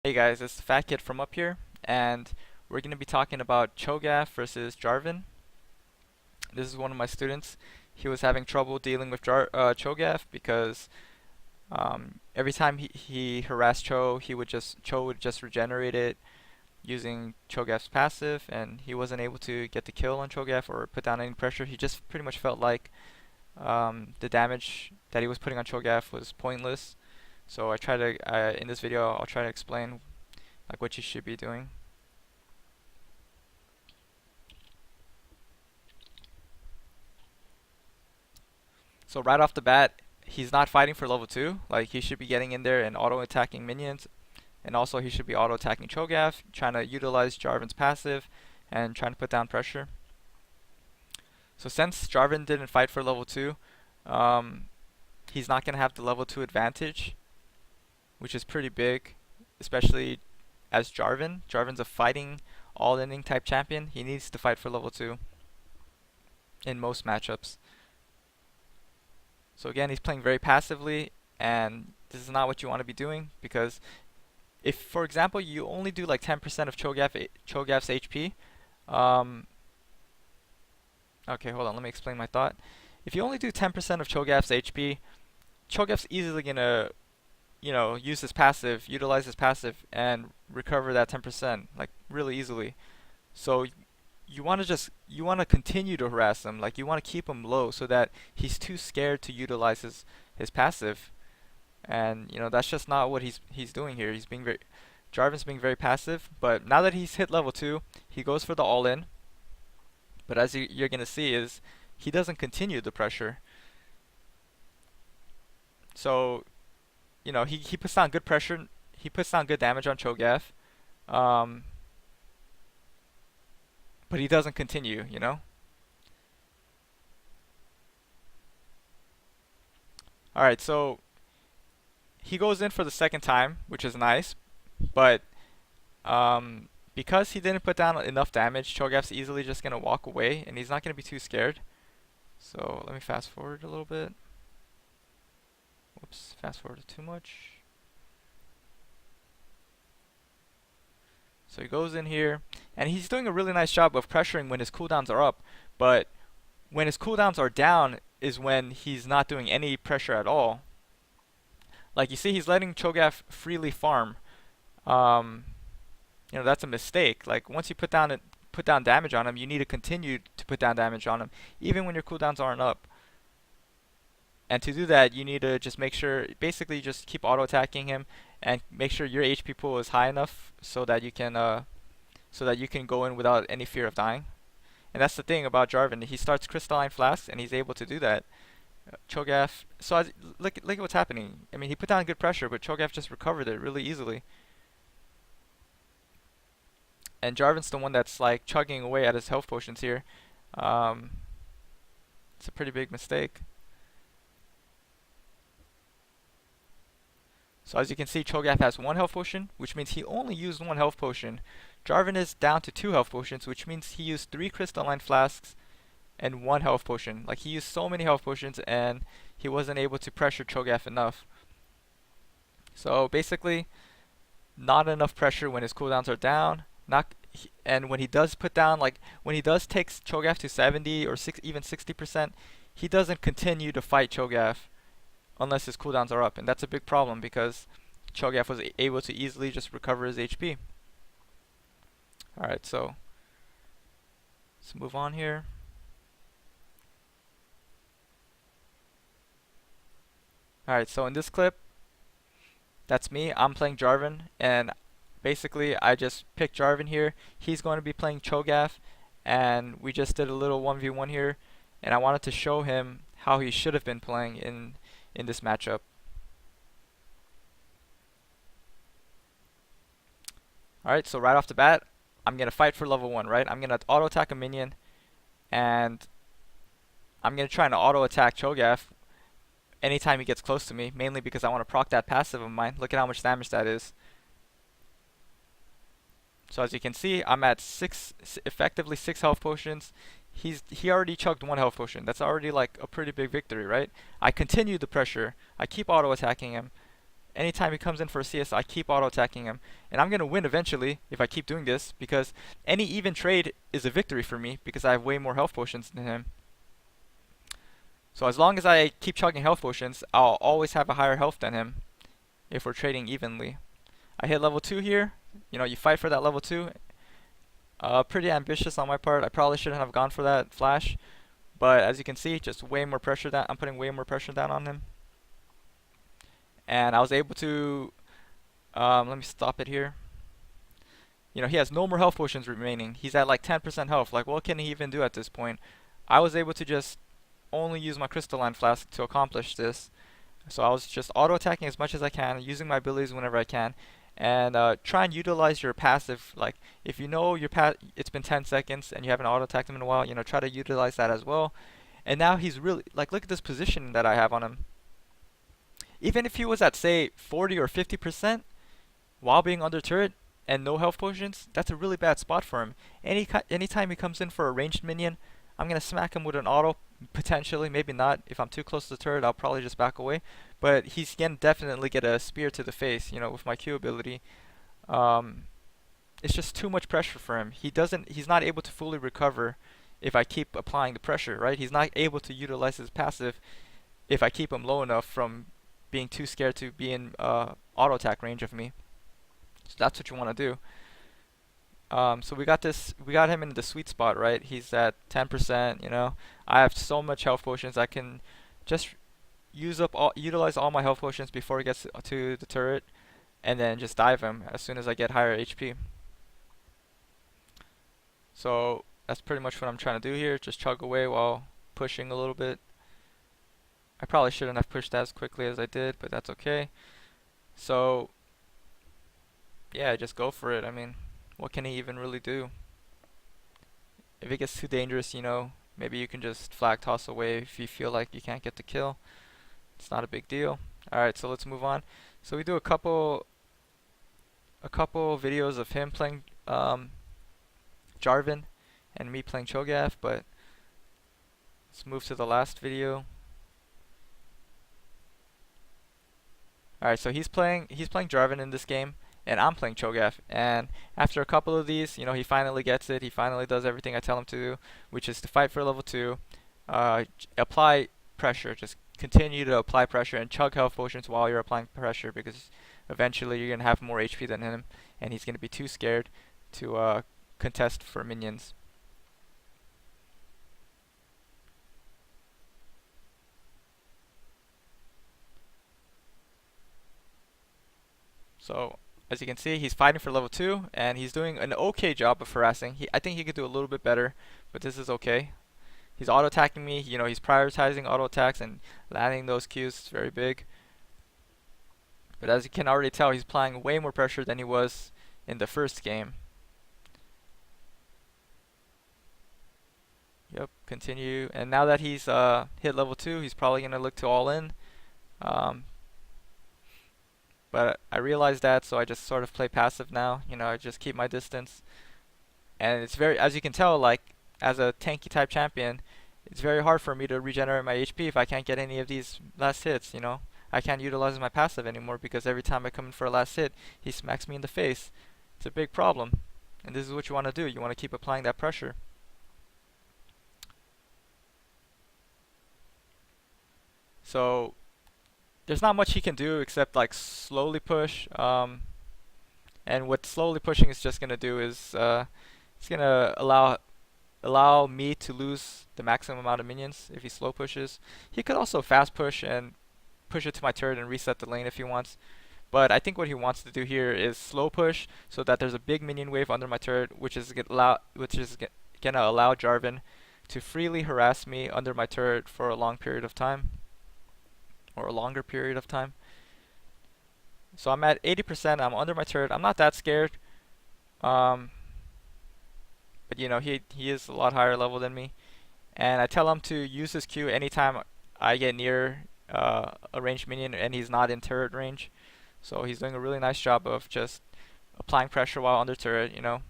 Hey guys, it's the Fat Kid from up here, and we're going to be talking about Cho'Gath versus Jarvan. This is one of my students. He was having trouble dealing with Cho'Gath because every time he harassed Cho would just regenerate it using Cho'Gath's passive, and he wasn't able to get the kill on Cho'Gath or put down any pressure. He just pretty much felt like the damage that he was putting on Cho'Gath was pointless. So in this video, I'll try to explain like what you should be doing. So right off the bat, he's not fighting for level 2. Like he should be getting in there and auto attacking minions, and also he should be auto attacking Cho'Gath, trying to utilize Jarvan's passive and trying to put down pressure. So since Jarvan didn't fight for level 2, um, he's not going to have the level 2 advantage, which is pretty big, especially as Jarvan. Jarvan's a fighting all-inning type champion. He needs to fight for level 2 in most matchups. So again, he's playing very passively, and this is not what you want to be doing, because if, for example, you only do like 10% of Cho'Gath's HP, um, okay, hold on, let me explain my thought. If you only do 10% of Cho'Gath's HP, Cho'Gath's easily gonna, use his passive, utilize his passive, and recover that 10%, like really easily. So you want to continue to harass him, like you want to keep him low so that he's too scared to utilize his passive. And that's just not what he's doing here. Jarvan's being very passive, but now that he's hit level 2, he goes for the all-in. But as you're gonna see, is he doesn't continue the pressure. So he puts down good pressure. He puts down good damage on Cho'Gath, um, but he doesn't continue. All right, so he goes in for the second time, which is nice, but because he didn't put down enough damage, Cho'Gath's easily just gonna walk away, and he's not gonna be too scared. So let me fast forward a little bit. Whoops, fast forwarded too much. So he goes in here, and he's doing a really nice job of pressuring when his cooldowns are up, but when his cooldowns are down is when he's not doing any pressure at all. Like you see, he's letting Cho'Gath freely farm. Um, that's a mistake. Like once you put down damage on him, you need to continue to put down damage on him, even when your cooldowns aren't up. And to do that, you need to just make sure, basically, just keep auto attacking him, and make sure your HP pool is high enough so that you can go in without any fear of dying. And that's the thing about Jarvan. He starts crystalline flasks, and he's able to do that. Cho'Gath. So look at what's happening. I mean, he put down good pressure, but Cho'Gath just recovered it really easily. And Jarvan's the one that's like chugging away at his health potions here. Um, it's a pretty big mistake. So as you can see, Cho'Gath has 1 health potion, which means he only used 1 health potion. Jarvan is down to 2 health potions, which means he used 3 crystalline flasks and 1 health potion. Like he used so many health potions, and he wasn't able to pressure Cho'Gath enough. So basically, not enough pressure when his cooldowns are down. And when he does when he does take Cho'Gath to 70 or even 60%, he doesn't continue to fight Cho'Gath unless his cooldowns are up, and that's a big problem because Cho'Gath was able to easily just recover his HP. Alright, so let's move on here. Alright, so in this clip, that's me. I'm playing Jarvan, and basically I just picked Jarvan here. He's going to be playing Cho'Gath, and we just did a little 1v1 here, and I wanted to show him how he should have been playing in this matchup. Alright, so right off the bat, I'm going to fight for level 1, right? I'm going to auto attack a minion, and I'm going to try and auto attack Cho'Gath anytime he gets close to me, mainly because I want to proc that passive of mine. Look at how much damage that is. So as you can see, I'm at effectively 6 health potions. He already chugged 1 health potion. That's already like a pretty big victory, right? I continue the pressure. I keep auto attacking him. anytime he comes in for a CS, I keep auto attacking him, and I'm gonna win eventually if I keep doing this because any even trade is a victory for me because I have way more health potions than him. So as long as I keep chugging health potions, I'll always have a higher health than him if we're trading evenly. I hit level 2 here. You know, you fight for that level 2. Pretty ambitious on my part. I probably shouldn't have gone for that flash. But as you can see, just way more pressure down. I'm putting way more pressure down on him. And I was able to, let me stop it here. You know, he has no more health potions remaining. He's at like 10% health. Like, what can he even do at this point? I was able to just only use my crystalline flask to accomplish this. So I was just auto attacking as much as I can, using my abilities whenever I can, and try and utilize your passive. Like if you know it's been 10 seconds and you haven't auto attacked him in a while, you know, try to utilize that as well. And now he's really like, look at this position that I have on him. Even if he was at say 40 or 50% while being under turret and no health potions, that's a really bad spot for him. Anytime he comes in for a ranged minion, I'm gonna smack him with an auto, potentially, maybe not. If I'm too close to the turret, I'll probably just back away. But he's gonna definitely get a spear to the face, you know, with my Q ability. Um, it's just too much pressure for him. He's not able to fully recover if I keep applying the pressure, right? He's not able to utilize his passive if I keep him low enough from being too scared to be in auto attack range of me. So that's what you want to do. So we got him in the sweet spot, right? He's at 10%, you know. I have so much health potions, I can just utilize all my health potions before he gets to the turret, and then just dive him as soon as I get higher HP. So that's pretty much what I'm trying to do here, just chug away while pushing a little bit. I probably shouldn't have pushed as quickly as I did, but that's okay. So yeah, just go for it. I mean, what can he even really do? If it gets too dangerous, you know, maybe you can just flag toss away if you feel like you can't get the kill. It's not a big deal. Alright, so let's move on. So we do a couple videos of him playing Jarvan and me playing Cho'Gath, but let's move to the last video. Alright, so he's playing Jarvan in this game, and I'm playing Cho'Gath. And after a couple of these, you know, he finally gets it. He finally does everything I tell him to do, which is to fight for level 2, apply pressure, just continue to apply pressure and chug health potions while you're applying pressure, because eventually you're gonna have more HP than him, and he's gonna be too scared to contest for minions. So as you can see, he's fighting for level 2, and he's doing an okay job of harassing. I think he could do a little bit better, but this is okay. He's auto attacking me, you know, he's prioritizing auto attacks and landing those Qs. It's very big. But as you can already tell, he's applying way more pressure than he was in the first game. Yep, continue. And now that he's hit level 2, he's probably going to look to all in. But I realized that, so I just sort of play passive now. You know, I just keep my distance. And it's very, as you can tell, like, as a tanky type champion, it's very hard for me to regenerate my HP if I can't get any of these last hits, you know. I can't utilize my passive anymore because every time I come in for a last hit, he smacks me in the face. It's a big problem. And this is what you want to do. You want to keep applying that pressure. So there's not much he can do except like slowly push. And what slowly pushing is just gonna do is it's gonna allow me to lose the maximum amount of minions if he slow pushes. He could also fast push and push it to my turret and reset the lane if he wants. But I think what he wants to do here is slow push so that there's a big minion wave under my turret, which is gonna allow Jarvan to freely harass me under my turret for a long period of time, or a longer period of time. So I'm at 80%. I'm under my turret. I'm not that scared. But you know, he is a lot higher level than me, and I tell him to use his Q anytime I get near a ranged minion and he's not in turret range. So he's doing a really nice job of just applying pressure while under turret. You know,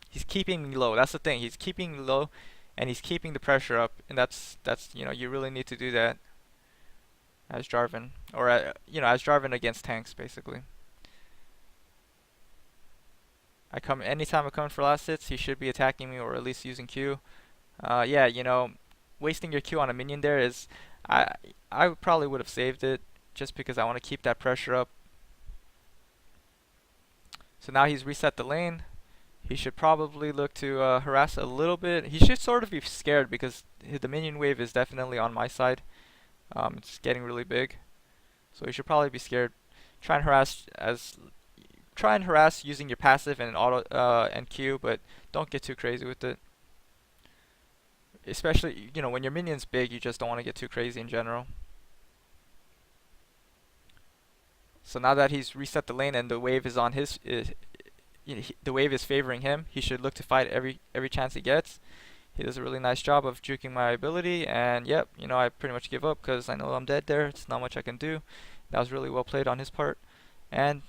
he's keeping me low. That's the thing. He's keeping me low, and he's keeping the pressure up, and that's you know, you really need to do that. as Jarvan, or as Jarvan against tanks basically. Anytime I come for last hits, he should be attacking me or at least using Q. Yeah, wasting your Q on a minion there is, I I probably would have saved it just because I want to keep that pressure up. So now he's reset the lane. He should probably look to harass a little bit. He should sort of be scared because the minion wave is definitely on my side. It's getting really big, so he should probably be scared. Try and harass as Try and harass using your passive and auto and Q, but don't get too crazy with it. Especially, when your minion's big, you just don't want to get too crazy in general. So now that he's reset the lane and the wave is on the wave is favoring him, he should look to fight every chance he gets. He does a really nice job of juking my ability, and yep, I pretty much give up because I know I'm dead there. It's not much I can do. That was really well played on his part, and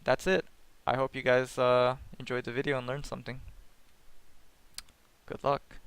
that's it. I hope you guys enjoyed the video and learned something. Good luck.